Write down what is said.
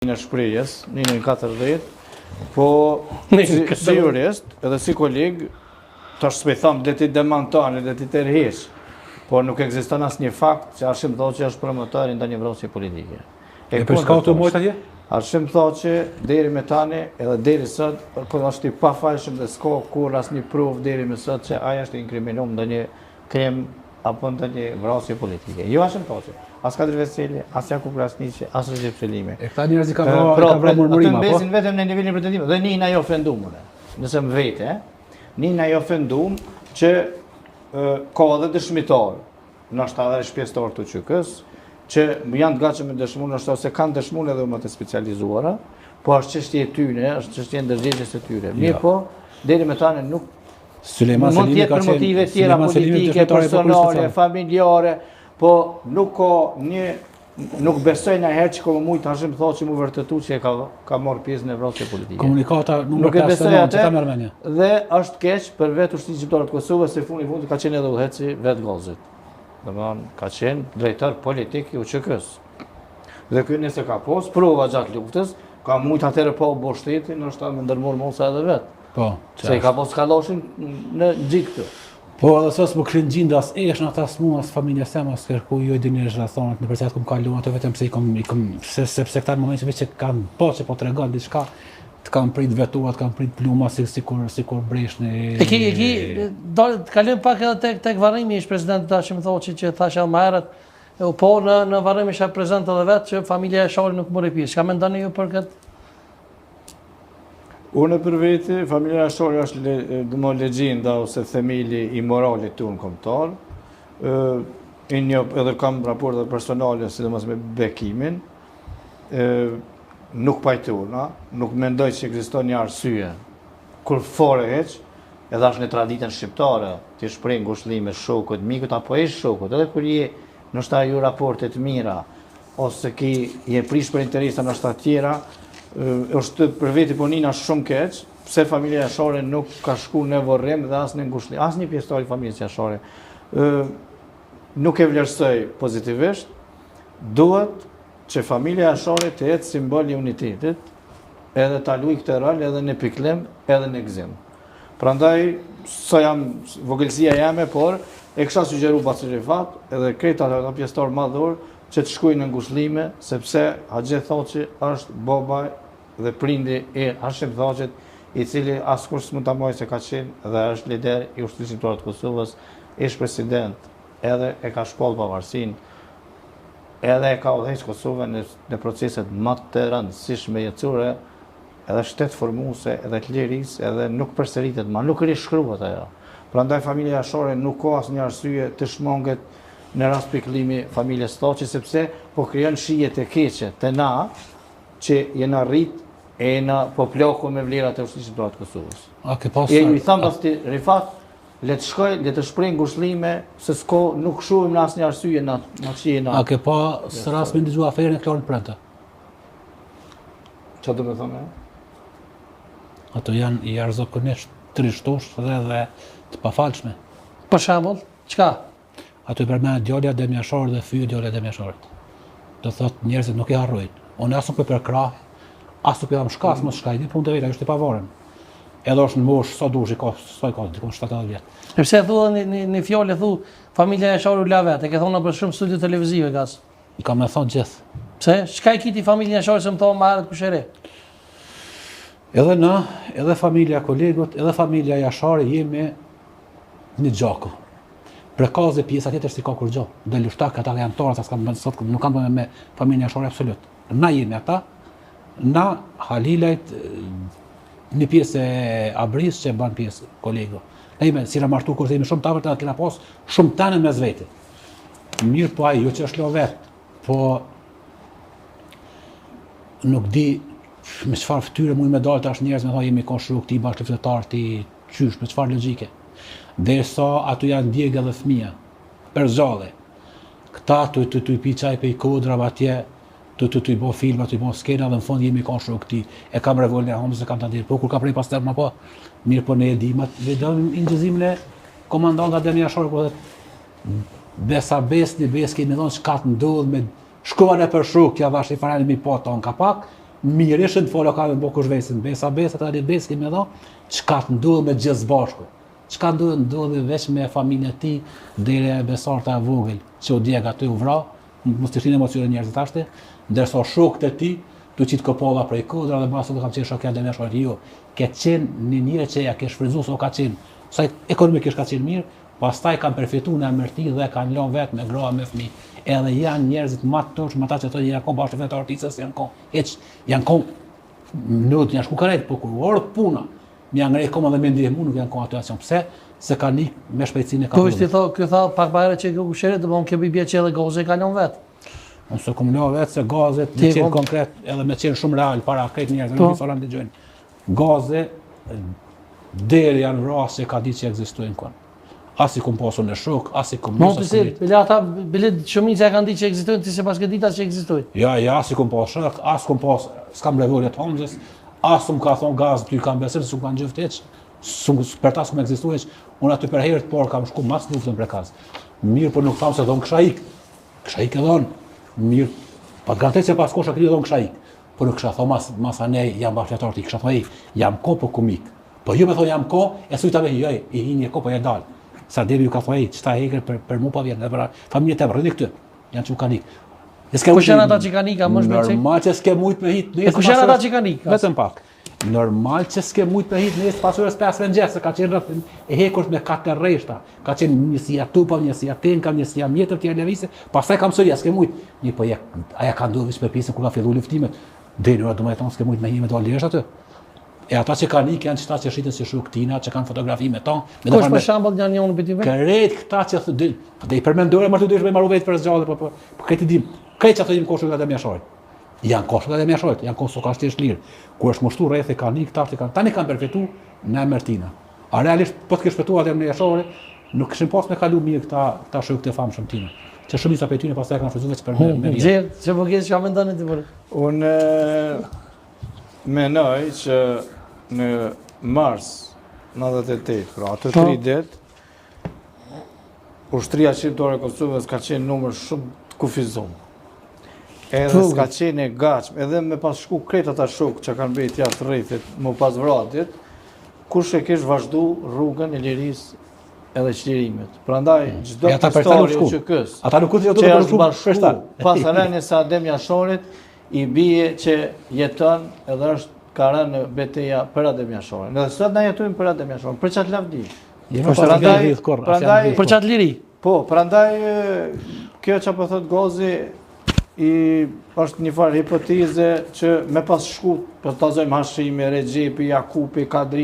në shprehjes, 140, po si jurist edhe si koleg, tash s'me tham le ti demanton, le ti tërheq, po nuk ekziston asnjë fakt që Arshim Thoçi është promotor i ndonjë vrasje politike. E për çka të mojt atje? Arshim Thoçi deri me tani edhe deri sot, kur është i pafajshëm dhe s'ka kur asnjë provë deri me sot që ai është inkriminuar ndonjë krim apo ndonjë vrasje politike. Jo Arshim Thoçi, as Kadri Veseli, as Jakub Krasniqi, as Recep Selimi. E këta njerëz i kanë bërë murmurim apo? Besin vetëm në nivelin pretendimit dhe nina jo ofenduar. Nëse më vete, nina jo ofenduar që ka edhe dëshmitar, nështë edhe shpjestar të QK-s, që janë të gatshëm me dëshmuar, nështë ose kanë dëshmuar edhe më të specializuara, po është çështje e tyre, është çështje ndërgjegjës së tyre. Mirë po, deri me tani nuk Sulejman mund të jetë për motive tjera politike, personale, familjare, po nuk besoj ndonjëherë që mund të Arshim Thoçi mu vërtetu që ka marrë pjesë në vrasje politike. Komunikata nuk e besoj atë. Armenia. Dhe është keq për vetë Ushtrisë Shqiptare të Kosovës se fundi ka qenë edhe udhëheci vet Gallzit. Domethënë ka qenë drejtor politik i UÇK-s. Dhe ky nëse ka pas prova gjatë luftës, ka mujt atëherë po bo shtetin, ndoshta më ndërmor mosa edhe vet. Po. Se i ka pas kaloshin në gjik këtu. Po edhe sot më krin gjindas esh në ata smuas familjes sem as kërku jo dini rrethonat në përcjell kum kaluan ato vetëm se i kom sepse këta në momentin që kanë që po tregon diçka të kanë prit veturat, kanë prit pluma sikur breshni. E ki të kalojm pak edhe tek varrimi ish presidenti Arshim Thoçi që thashë më herët, po në varrim isha prezant edhe vetë që familja e Sharit nuk mori pjesë. Çka mendoni ju për këtë? Unë për veti, familja e Sharit është dëmo legjenda ose themeli i moralit tonë kombëtar. Edhe kam raporte personale, sidomos me bekimin. Nuk pajtona, nuk mendoj që ekziston një arsye. Kur fare heq, edhe është në traditën shqiptare, ti shpreh ngushëllime shokut, mikut apo e shokut, edhe kur je ndoshta ju raporte të mira ose je prish për interesa ndoshta të tjera, është për veti po nina shumë keq, pse familja e Sharit nuk ka shku në vorrim dhe as në ngushëllim, as një pjesëtar i familjes së Sharit. Nuk e vlerësoj pozitivisht, duhet që familja e Sharit të jetë simbol i unitetit, edhe ta luajë këtë rol edhe në pikëllim, edhe në gëzim. Prandaj, sa jam vogëlsia jame, por e kisha sugjeruar pas Rifat, edhe krejt ata pjesëtar madhor që të shkojnë në ngushëllime, sepse Haxhi Thoçi është baba dhe prindi i Arshim Thoçit, i cili askush s'mund ta mojë se ka qenë dhe është lider i Ushtrisë Shqiptare të Kosovës, ish president, edhe e ka shpall pavarësinë, edhe e ka udhëheq Kosovën në proceset më të rëndësishme jetësore, edhe shtet formuese, edhe të lirisë, edhe nuk përsëritet më, nuk rishkruhet ajo. Prandaj familja e Sharit nuk ka asnjë arsye të shmanget në rast pikëllimi familjes Thoçi, sepse po krijon shijet e keqe te na që jena rrit e na po ploku me vlerat e Ushtrisë Shqiptare të Kosovës. A ke pas? I tham pasti Rifat, le të shkoj, le të shpreh ngushëllime se nuk shohim në asnjë arsye na qena. A ke pa rast me ndëgju aferën e Klorit Prenta? Çfarë do të thonë? Ato janë i arzakonisht trishtosh dhe të pafalshme. Për shembull, çka? Ato i përmenet djalja Demja Sharit dhe fyë djalja Demja Sharit. Do thot njerëzit nuk i harrojnë. Unë as nuk e përkrah, as nuk e jam shkas, mos shkaj, punë të vetë, është i pavarur. Edhe është në moshë sa dush i ka, dikon 70 vjet. Sepse thua në fjalë thu familja e Sharit u la vetë, e ke thonë për shumë studio televizive gas. I kam thënë gjithë. Pse? Çka i kiti familja e Sharit se më thonë më herët kush e re? Edhe na, edhe familja kolegut, edhe familja e Sharit jemi një gjaku. Prekaze pjesa tjetër si ka kur gjë. Dhe lushtak ata janë torë, sot nuk kanë bënë me familjen e Sharit absolut. Na jemi ata, na Halilajt, një pjesë e Abris që bën pjesë kolegu. Ne jemi si ramartu kur jemi shumë tavër, kena pas shumë tanë mes vete. Mirë po ai jo që është lo vet, po nuk di me çfarë fytyre mund me dalë tash njerëz me thonë jemi konstruktiv bashkëfetar ti qysh me çfarë logjike. Derisa ato janë djegë dhe fëmija, për zale. Këta të i pi qaj pe i kodrave atje, të i bo filma, të i bo skena dhe në fond jemi konstruktiv. E kam revolën e homës e kam të ndirë, po kur ka prej pas tërë po, mirë po ne e dimat, dhe i ngjizimin e komandanta Demja Sharit, po dhe besa besni, kemi thonë çka të ndodh me shkova në për shuk, ja vash i farani mi po ton ka pak, mirëshën të folë ka me bo kushvesin, besa, të ali besi me dha, çka të ndodhë me gjithë bashku. Çka ndodhë veç me familjen e tij, deri e besarta e vogël, që u djeg aty u vra, mos të shtinë emocione njerëzit ashte, ndërsa shokët e tij tu qitë këpolla prej kodra dhe basa do kam qenë shokja dhe me shokja jo. Ke qenë një njëre që ja ke shfrytzuar se o ka qenë, sa ekonomikisht ka qenë mirë, pastaj kanë përfituar në emërti dhe kanë lënë vetë me gra me fëmijë. Edhe janë njerëzit më të tursh, më ata që thonë janë kohë bashkë vetë artistës janë kohë. Janë kohë në janë shku karret, po kur orë puna. Më janë ngrej koma dhe me ndihmu nuk janë kohë atë pse? Se kanë ikë me shpejtësinë e Po ti ky tha pak bare që ku shëret, do të bie që edhe goze ka lënë vetë. Unë se kom lënë vetë se gazet me qenë konkret edhe me qenë shumë real para këtë njerëzve nuk i falan dëgjojnë. Gaze deri janë vrasje ka ditë që ekzistojnë kon. As i kom pasur në shok, as i kom mos të bile ata bile shumica e kanë ditë që ekzistojnë ti se pas këtë ditas që ekzistojnë. Ja, as i kom pasur shok, as kom pas s'kam levolet Hamzës, as më ka thon gaz ty kam besim se s'u kanë gjëft hiç. Per ta s'kom ekzistuar. Unë aty për herë të parë kam shku mas luftën për kaz. Mirë, por nuk tham se don kisha ik. Kisha ik edhe mirë, pa garantë se pas kosha këtë don kisha ik. Por nuk kisha thon mas anej jam bashkëtar ti, kisha thon jam kopo komik. Po ju më thon jam ko, e sujta me jo, i hini kopo ja dal. Sa devi ju ka thon çta hekër për mua pa vjen, për familjen e rreth këtu. Janë çu kanik. Kush janë ata që kanë ikë, më shpejt. Normal që s'ke mujt me hit. Kush janë ata që kanë ikë? Vetëm pak. Normal që s'ke mujt me hit nëse pas orës 5 mëngjes, ka qenë rreth e hekur me 4 rreshta. Ka qenë njësia tupa, njësia tenka, njësia mjetër të lëvizë. Pastaj kam sëria, s'ke mujt. Një po aja ka ndodhur me pjesën kur ka filluar luftimet. Deri ora domethënë s'ke mujt me himë dal lësh aty. E ata që kanë ikë janë çta që shiten si shuktina, që kanë fotografi me ta. Kush për shembull janë unë biti vetë. Kret këta që do i përmendore më të dysh me marrë vetë për zgjallë, po këtë dim. Këtë që thonim koshut nga Demiashorit. Janë koshut nga Demiashorit, janë koshut ka shtesh lirë. Kur është mushtu rreth e kanë ikë tash kanë tani kanë përfituar në Mertina. A realisht po të kesh shpëtuar atë në Demiashorit, nuk kishin pas me kalu mirë këta shokët e famshëm tinë. Që shumica prej tyre pastaj kanë frizuar vetë për me. Çe po gjej çfarë mendoni ti për? Unë mendoj që në mars 98, pra ato 3 ditë, ushtria shqiptare e Kosovës ka qenë numër shumë të kufizuar. Edhe s'ka qenë e gatshëm, edhe me pas shku krejt ata shok që kanë bërë jashtë rrethit, më pas vratit, kush e kish vazhdu rrugën e lirisë edhe çlirimit. Prandaj çdo pastori që kës, ata nuk kanë që është bashku pas rënies së Demiashorit, i bie që jeton edhe është ka rënë në betejë për Demiashorin. Edhe sot na jetojmë për Demiashorin, për çat lavdi. Prandaj për çat liri. Po, prandaj kjo çfarë po thot Gozi është një farë hipoteze që me pas shku, po tazojmë Hashimi, Rexhepi, Jakupi, Kadri